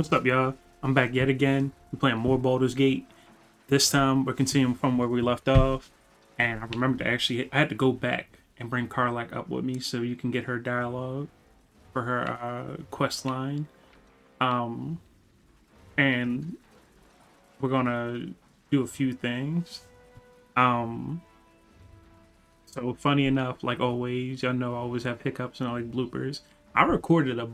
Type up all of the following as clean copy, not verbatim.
What's up, y'all? I'm back yet again. We're playing more Baldur's Gate. This time, we're continuing from where we left off. And I remember I had to go back and bring Karlach up with me so you can get her dialogue for her quest line. Um, and we're gonna do a few things. Um, so funny enough, like always, y'all know I always have hiccups and all like bloopers. I recorded a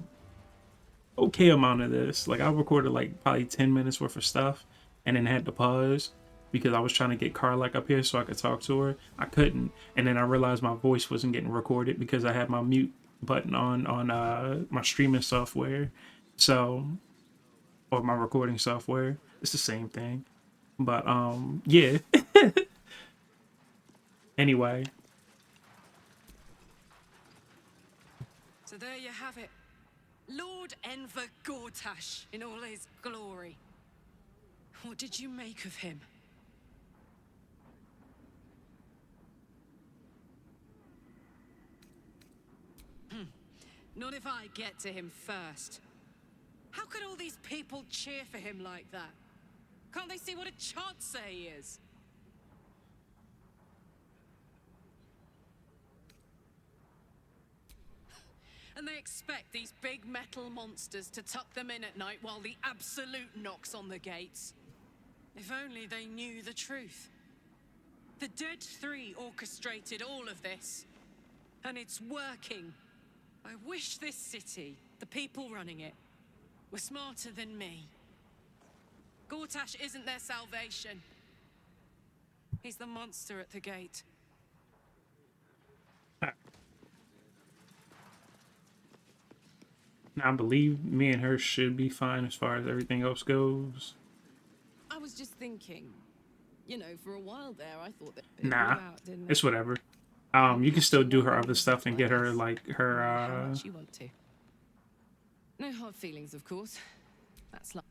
okay amount of this. Like I recorded like probably 10 minutes worth of stuff and then had to pause because I was trying to get Carlac up here so I could talk to her. I couldn't. And then I realized my voice wasn't getting recorded because I had my mute button on my streaming software. So or my recording software. It's the same thing. But yeah. Anyway, So there you have it. Lord Enver Gortash in all his glory. What did you make of him? Not if I get to him first. How could all these people cheer for him like that? Can't they see what a chancer he is? And they expect these big metal monsters to tuck them in at night while the Absolute knocks on the gates. If only they knew the truth. The Dead Three orchestrated all of this. And it's working. I wish this city, the people running it, were smarter than me. Gortash isn't their salvation. He's the monster at the gate. now I believe me and her should be fine as far as everything else goes. I was just thinking, you know, for a while there, I thought that it Nah, blew out, didn't it's it? whatever. You can still do her other stuff and get her like her How much you want to. No hard feelings, of course. That's like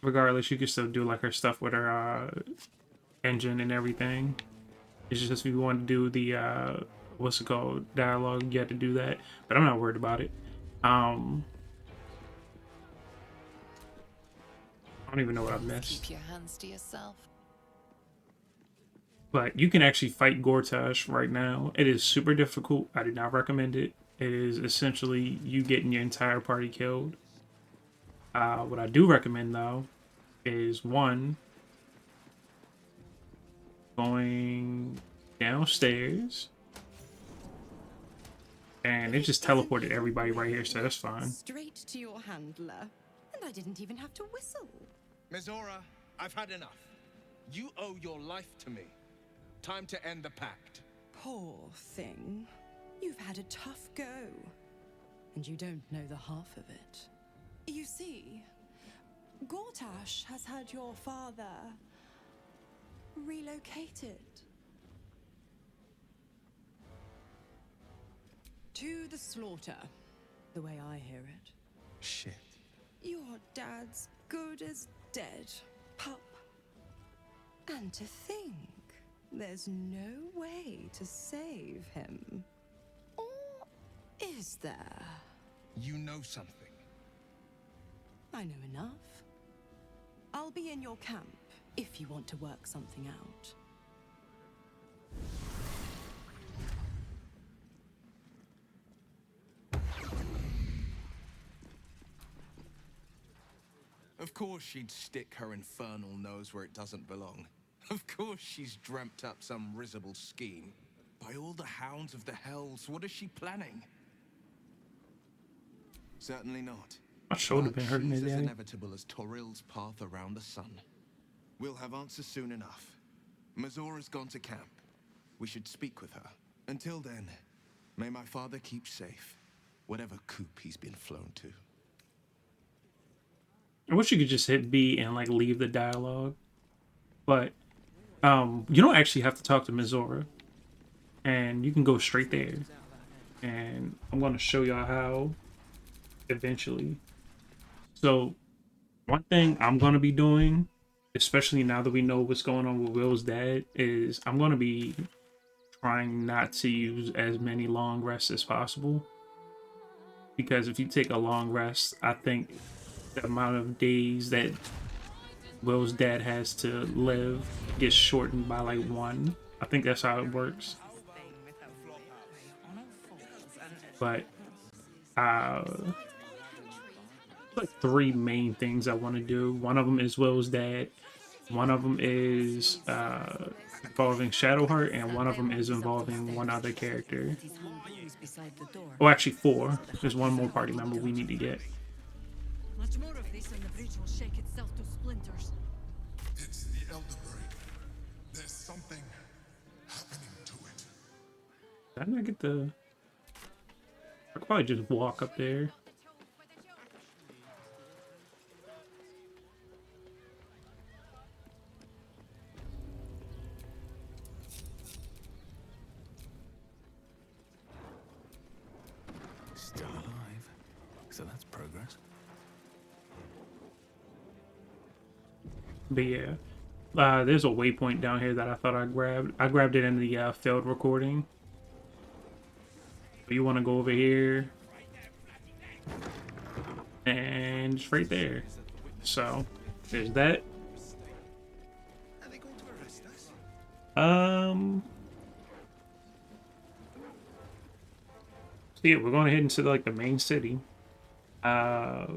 regardless, you can still do like her stuff with her engine and everything. It's just if you want to do the what's it called, dialogue, you have to do that. But I'm not worried about it. I don't even know what I've missed. Keep your hands to yourself. But you can actually fight Gortash right now. It is super difficult. I do not recommend it. It is essentially you getting your entire party killed. What I do recommend though is one, going downstairs, and it just teleported everybody right here, so that's fine. Straight to your handler, and I didn't even have to whistle. Mizora, I've had enough. You owe your life to me. Time to end the pact. Poor thing. You've had a tough go. And you don't know the half of it. You see, Gortash has had your father relocated to the slaughter, the way I hear it. Shit. Your dad's good as dead, pup. And to think, there's no way to save him. Or is there? You know something. I know enough. I'll be in your camp if you want to work something out. Of course she'd stick her infernal nose where it doesn't belong. Of course she's dreamt up some risible scheme. By all the hounds of the hells, what is she planning? Certainly not. My shoulder But been hurting she's as today. inevitable as Toril's path around the sun. We'll have answers soon enough. Mizora's gone to camp. We should speak with her. Until then, may my father keep safe, whatever coop he's been flown to. I wish you could just hit B and like leave the dialogue, but you don't actually have to talk to Mizora, and you can go straight there. And I'm going to show y'all how eventually. So one thing I'm going to be doing, especially now that we know what's going on with Will's dad, is I'm going to be trying not to use as many long rests as possible, because if you take a long rest, I think the amount of days that Will's dad has to live gets shortened by like one. I think that's how it works. But like three main things I want to do. One of them is Will's dad. One of them is involving Shadowheart, and one of them is involving one other character. Oh, actually four. There's one more party member we need to get. Much more of this and the bridge will shake itself to splinters. It's the Elder Brain. There's something happening to it. Did I not get the... I could probably just walk up there. Still alive. So that's progress. But yeah. There's a waypoint down here that I thought I grabbed. I grabbed it in the failed recording. You want to go over here. And it's right there. So, there's that. Are they going to arrest us? So yeah, we're going to head into like the main city. There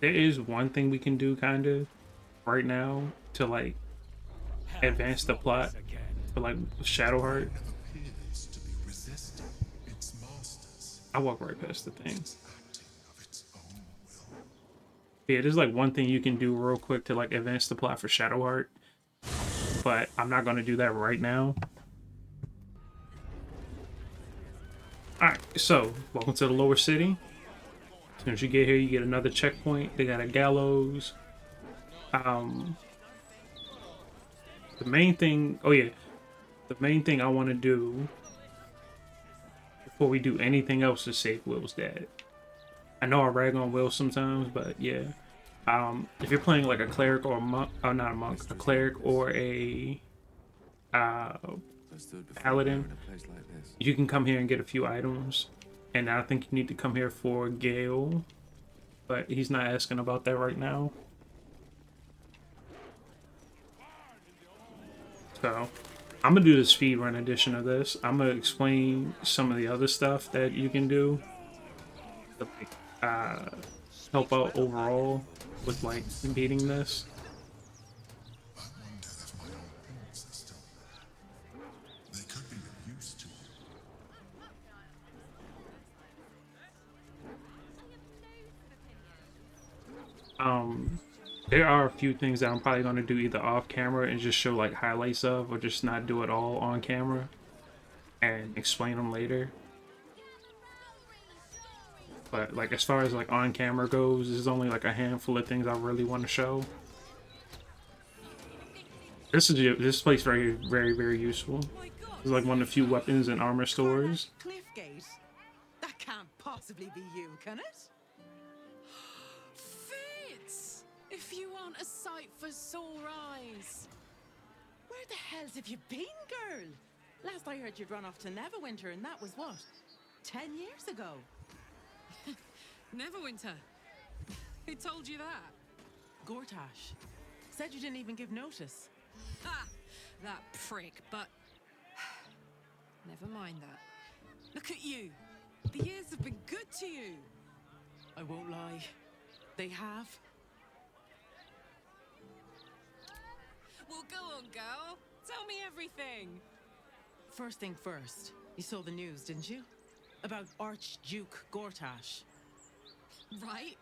is one thing we can do kind of right now to like advance the plot for like Shadowheart. Appears to be resisting its masters. I walk right past the thing. It's acting of its own will. Yeah, there's like one thing you can do real quick to like advance the plot for Shadowheart, but I'm not going to do that right now. Alright, so welcome to the lower city. As soon as you get here, you get another checkpoint. They got a gallows. The main thing, oh yeah, the main thing I want to do before we do anything else is save Will's dad. I know I rag on Will sometimes, but yeah. If you're playing like a cleric or a monk, oh not a monk, a cleric or a paladin, you can come here and get a few items. And I think you need to come here for Gale, but he's not asking about that right now. So, I'm gonna do the speed run edition of this. I'm gonna explain some of the other stuff that you can do to like, help out overall with like beating this. I wonder if my old parents are still there. They could be of use to it. There are a few things that I'm probably going to do either off camera and just show like highlights of, or just not do it all on camera and explain them later. But like as far as like on camera goes, there's only like a handful of things I really want to show. This place very very useful. It's like one of the few weapons and armor stores. Cliffgate? That can't possibly be you, can it? Fitz! If you want a sight for sore eyes. Where the hells have you been, girl? Last I heard you'd run off to Neverwinter, and that was what? 10 years ago? Neverwinter. Who told you that? Gortash. Said you didn't even give notice. Ha! That prick, but... Never mind that. Look at you. The years have been good to you. I won't lie. They have. Well, go on, girl. Tell me everything. First thing first, you saw the news, didn't you? About Archduke Gortash. Right?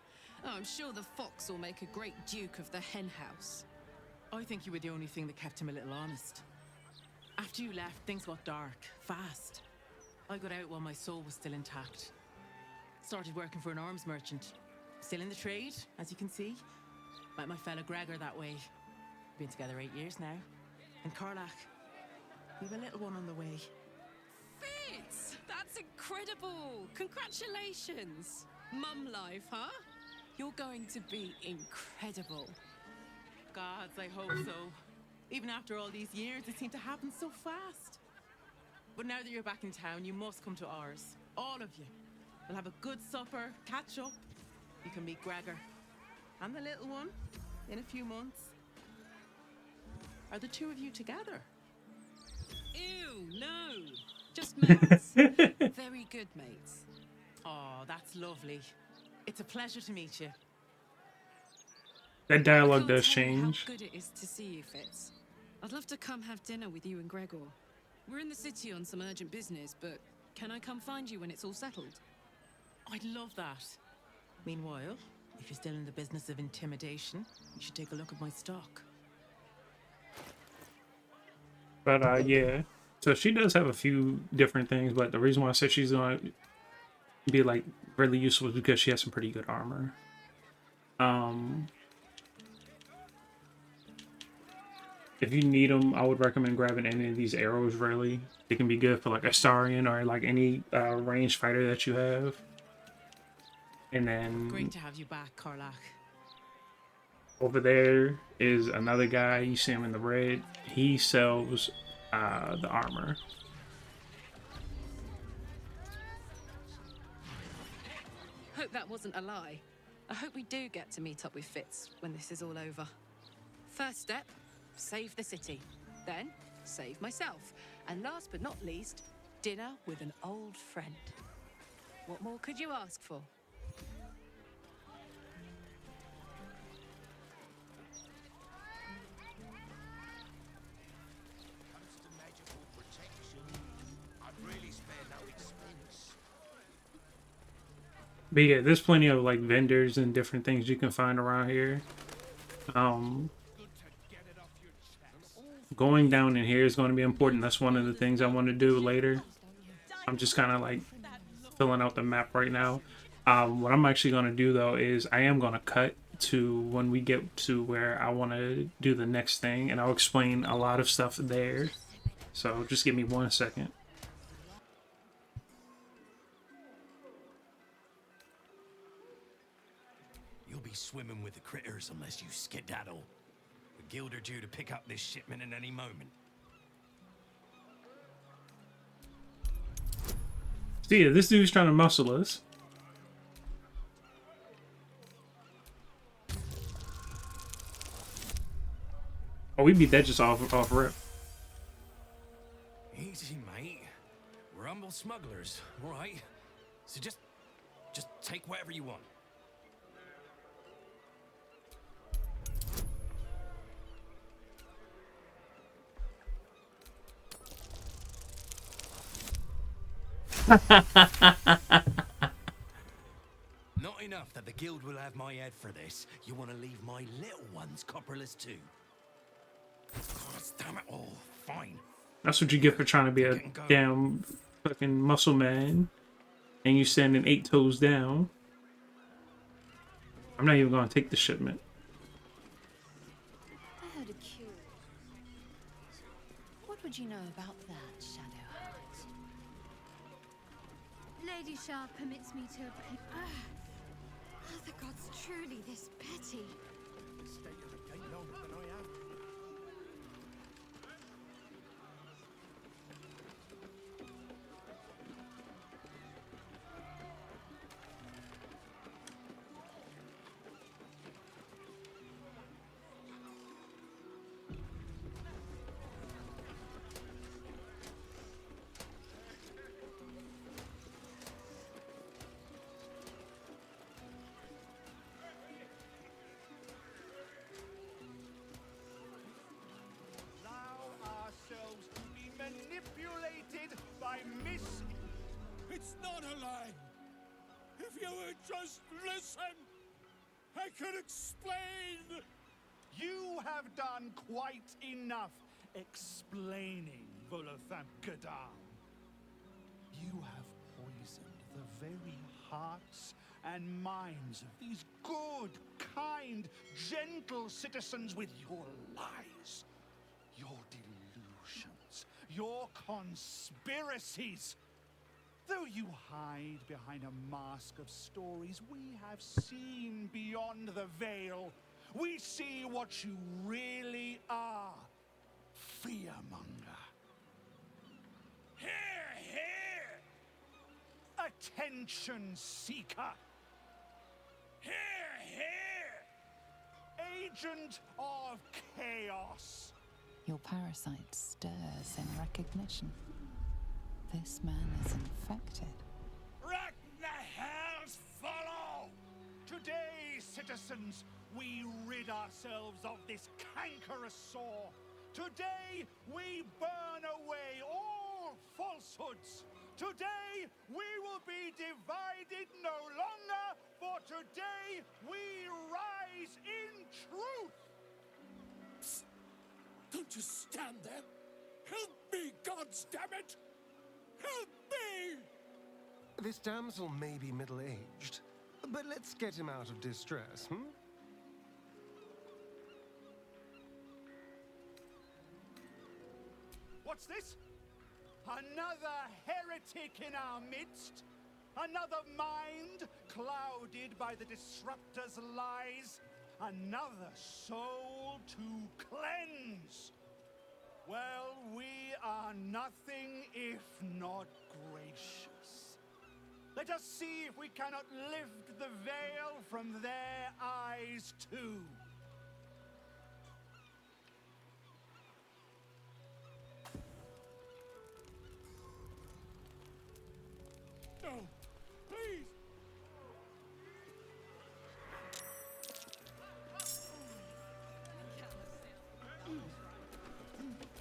Oh, I'm sure the fox will make a great duke of the hen house. I think you were the only thing that kept him a little honest. After you left, things got dark, fast. I got out while my soul was still intact. Started working for an arms merchant. Still in the trade, as you can see. Met my fella Gregor that way. Been together 8 years now. And Karlach, we've a little one on the way. Fitz! That's incredible! Congratulations! Mum life, huh? You're going to be incredible. Gods, I hope so. Even after all these years, it seemed to happen so fast. But now that you're back in town, you must come to ours. All of you. We'll have a good supper, catch up. You can meet Gregor and the little one in a few months. Are the two of you together? Ew, no. Just mates. Very good mates. Oh, that's lovely. It's a pleasure to meet you. That dialogue I can't does tell you change. how good it is to see you, Fitz. I'd love to come have dinner with you and Gregor. We're in the city on some urgent business, but can I come find you when it's all settled? I'd love that. Meanwhile, if you're still in the business of intimidation, you should take a look at my stock. But yeah. So she does have a few different things, but the reason why I said she's gonna be like really useful is because she has some pretty good armor. If you need them, I would recommend grabbing any of these arrows. Really, they can be good for like a Starian or like any ranged fighter that you have. And then Great to have you back, Karlach. over there is another guy. You see him in the red. He sells the armor. Hope that wasn't a lie. I hope we do get to meet up with Fitz when this is all over. First step, save the city. Then, save myself. And last but not least, dinner with an old friend. What more could you ask for? But yeah, there's plenty of like vendors and different things you can find around here. Going down in here is going to be important. That's one of the things I want to do later. I'm just kind of like filling out the map right now. What I'm actually going to do though is I am going to cut to when we get to where I want to do the next thing, and I'll explain a lot of stuff there. So just give me 1 second. You'll be swimming with the critters unless you skedaddle. The guild are due to pick up this shipment at any moment. See, yeah, this dude's trying to muscle us. Oh, we beat that just off rip. Easy, mate. We're humble smugglers, all right? So just take whatever you want. Not enough that the guild will have my head for this. You want to leave my little ones copperless too? God damn it all. Fine. That's what you get for trying to be a damn fucking muscle man. And you standing 8 toes down. I'm not even gonna take the shipment. I heard a cure. What would you know about that, Shadowheart? Lady Shah permits me to... Are the gods truly this petty? It's not a lie. If you would just listen, I could explain. You have done quite enough explaining, Volo. You have poisoned the very hearts and minds of these good, kind, gentle citizens with your lies, your delusions, your conspiracies. Though you hide behind a mask of stories, we have seen beyond the veil. We see what you really are. Fearmonger. Hear, hear! Attention seeker. Hear! agent of chaos. Your parasite stirs in recognition. This man is infected. Wreck the hell's Volo! Today, citizens, we rid ourselves of this cankerous sore. Today, we burn away all falsehoods. Today, we will be divided no longer, for today, we rise in truth. Psst. Don't just stand there. Help me, goddammit! Help me! This damsel may be middle-aged, but let's get him out of distress, hmm? What's this? Another heretic in our midst? Another mind clouded by the disruptor's lies? Another soul to cleanse? Well, we are nothing if not gracious. Let us see if we cannot lift the veil from their eyes too. No, please!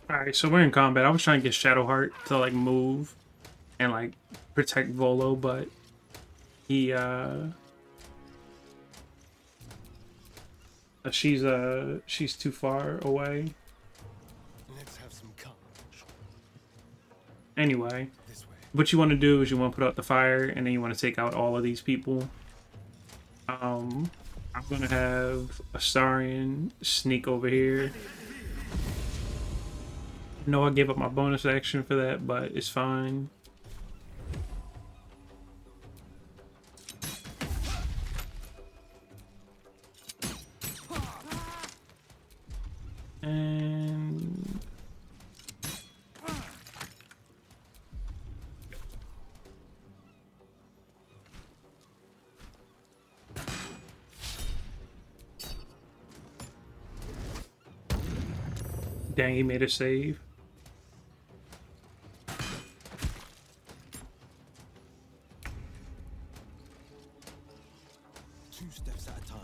Alright, so we're in combat. I was trying to get Shadowheart to like move and like protect Volo, but he she's too far away. Let's have some courage. Anyway, This way. what you want to do is you want to put out the fire and then you want to take out all of these people. I'm gonna have Astarion sneak over here. No, I gave up my bonus action for that, but it's fine. And dang, he made a save. Two steps at a time.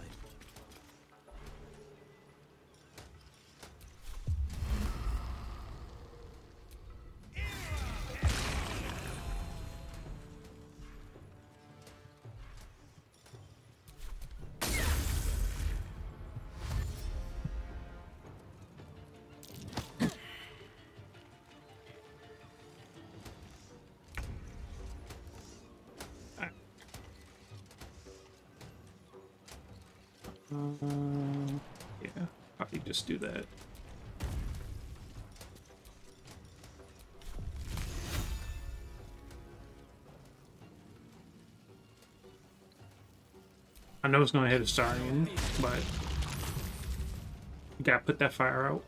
Yeah, probably just do that. I know it's gonna hit Astarion, but you gotta put that fire out.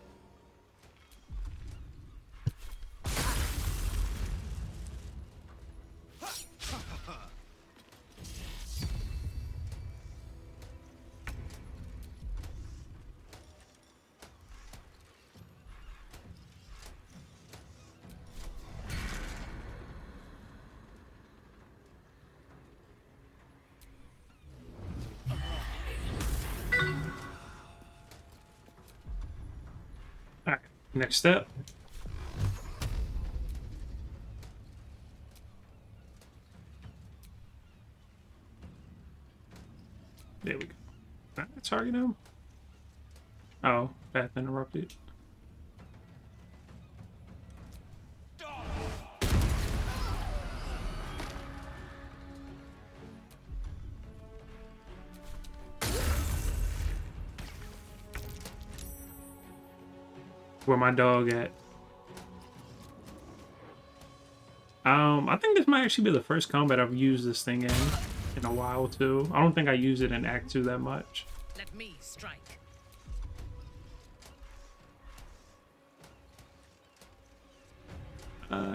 Alright, next step. There we go. Alright, target him. Oh, path interrupted. Where my dog at? I think this might actually be the first combat I've used this thing in a while too. I don't think I use it in Act 2 that much. Let me strike.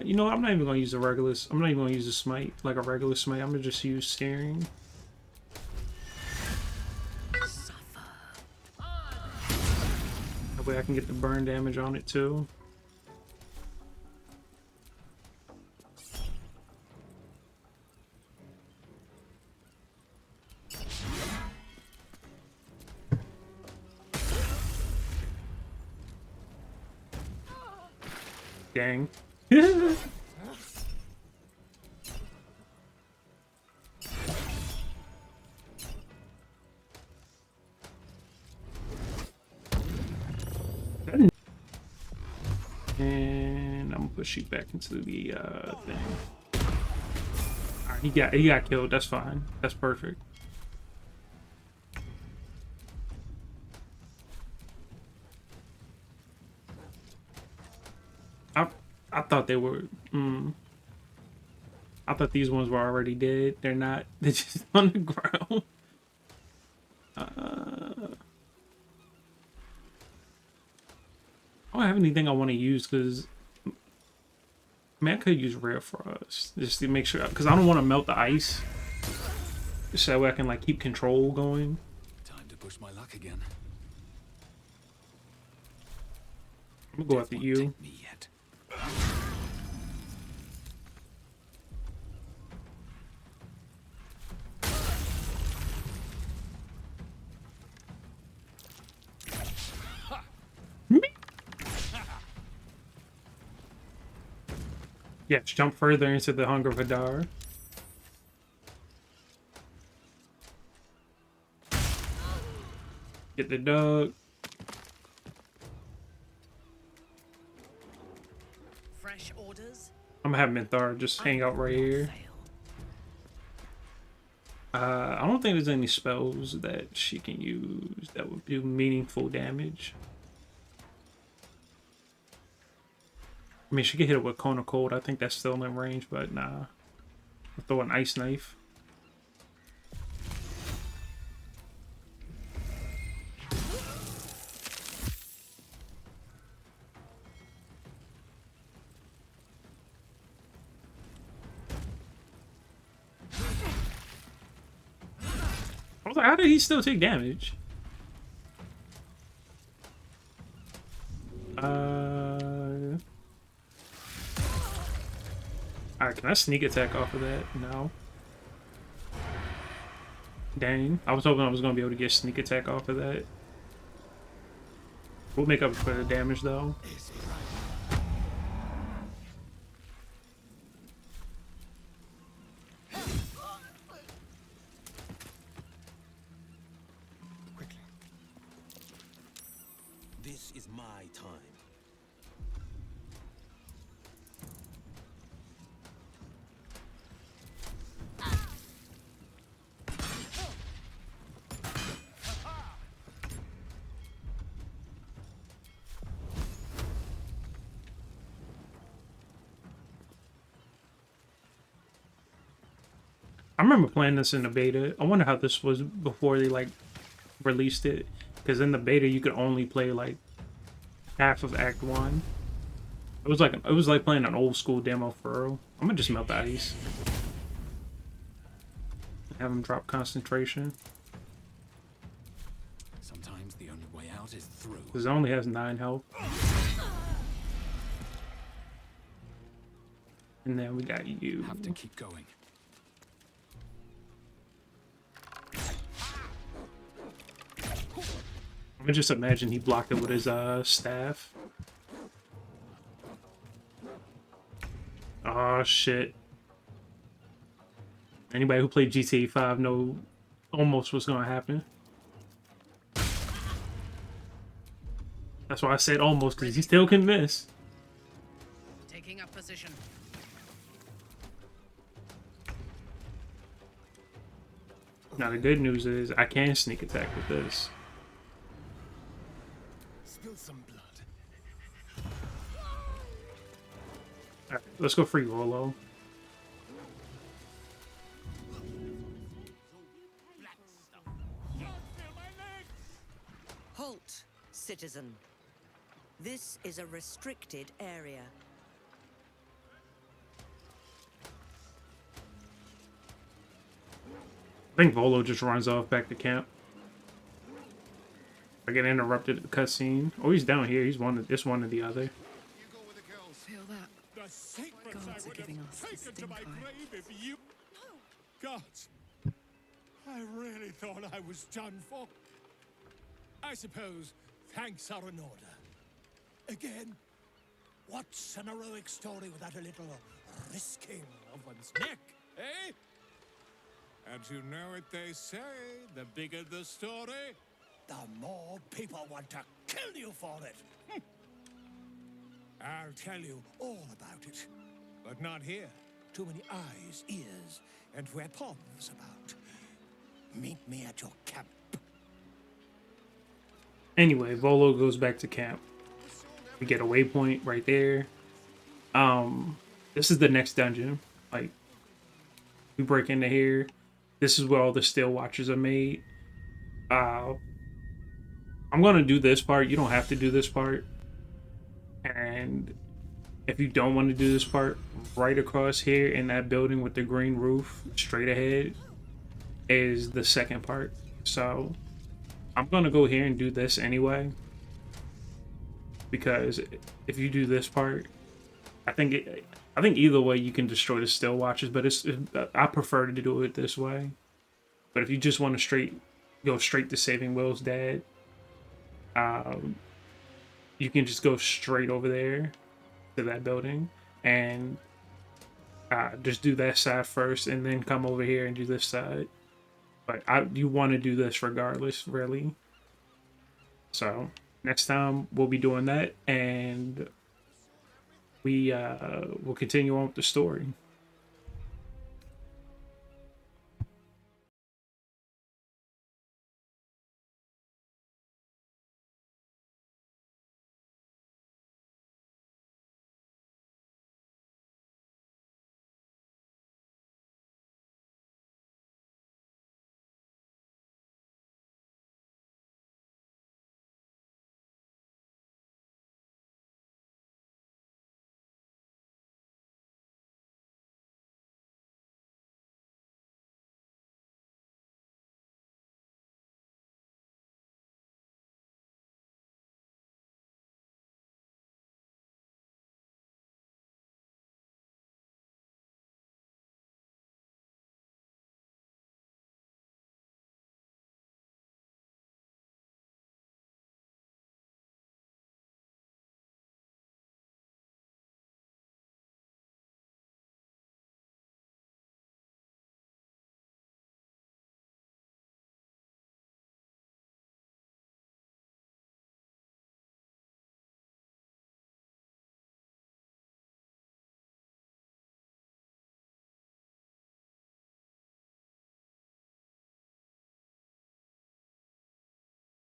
You know, I'm not even gonna use the Regulus. I'm not even gonna use a smite, like a regular smite. I'm gonna just use Searing. That way I can get the burn damage on it too. Dang. And I'm gonna push you back into the thing. Alright, he got killed. That's fine. That's perfect. I thought they were. I thought these ones were already dead. They're not. They're just on the ground. I don't have anything I want to use because, I mean, I could use Rare Frost just to make sure, because I don't want to melt the ice, so that way I can like keep control going. Time to push my luck again. I'm gonna go after you. Me yet. Yes, jump further into the Hunger of Hadar. Get the dog. Fresh orders? I'm gonna have Minthar just hang out right here. I don't think there's any spells that she can use that would do meaningful damage. I mean, she could hit it with Cone of Cold. I think that's still in range, but nah. I'll throw an Ice Knife. I was like, how did he still take damage? Alright, can I sneak attack off of that? No. Dang. I was hoping I was going to be able to get sneak attack off of that. We'll make up for the damage, though. This is my time. I remember playing this in the beta. I wonder how this was before they like released it, because in the beta you could only play like half of Act 1. It was like playing an old school demo for real. I'm gonna just melt the ice. Have him drop concentration. Sometimes the only way out is through. Because it only has 9 health. And then we got you. Have to keep going. I just imagine he blocked it with his staff. Oh shit. Anybody who played GTA 5 know almost what's gonna happen. That's why I said almost, because he still can miss. Taking up position. Now the good news is I can sneak attack with this. Spill some blood. Alright, let's go free Volo. Halt, citizen. This is a restricted area. I think Volo just runs off back to camp. I get interrupted at the cutscene. Oh, he's down here. He's it's one or the other. Feel that? The secrets Gods I are would giving have us the taken to stink my eye. grave if you... Gods, I really thought I was done for. I suppose thanks are in order. Again, what's an heroic story without a little risking of one's neck, eh? And you know what they say, the bigger the story, the more people want to kill you for it. I'll tell you all about it, but not here. Too many eyes, ears, and weapons about. Meet me at your camp. Anyway, Volo goes back to camp. We get a waypoint right there. This is the next dungeon. Like, we break into here. This is where all the steel watches are made. I'm gonna do this part. You don't have to do this part. And if you don't want to do this part, right across here in that building with the green roof, straight ahead, is the second part. So I'm gonna go here and do this anyway, because if you do this part, I think either way you can destroy the still watches, but I prefer to do it this way. But if you just want to go straight to saving Will's dad, you can just go straight over there to that building and just do that side first, and then come over here and do this side. But you want to do this regardless, really. So next time we'll be doing that, and we will continue on with the story.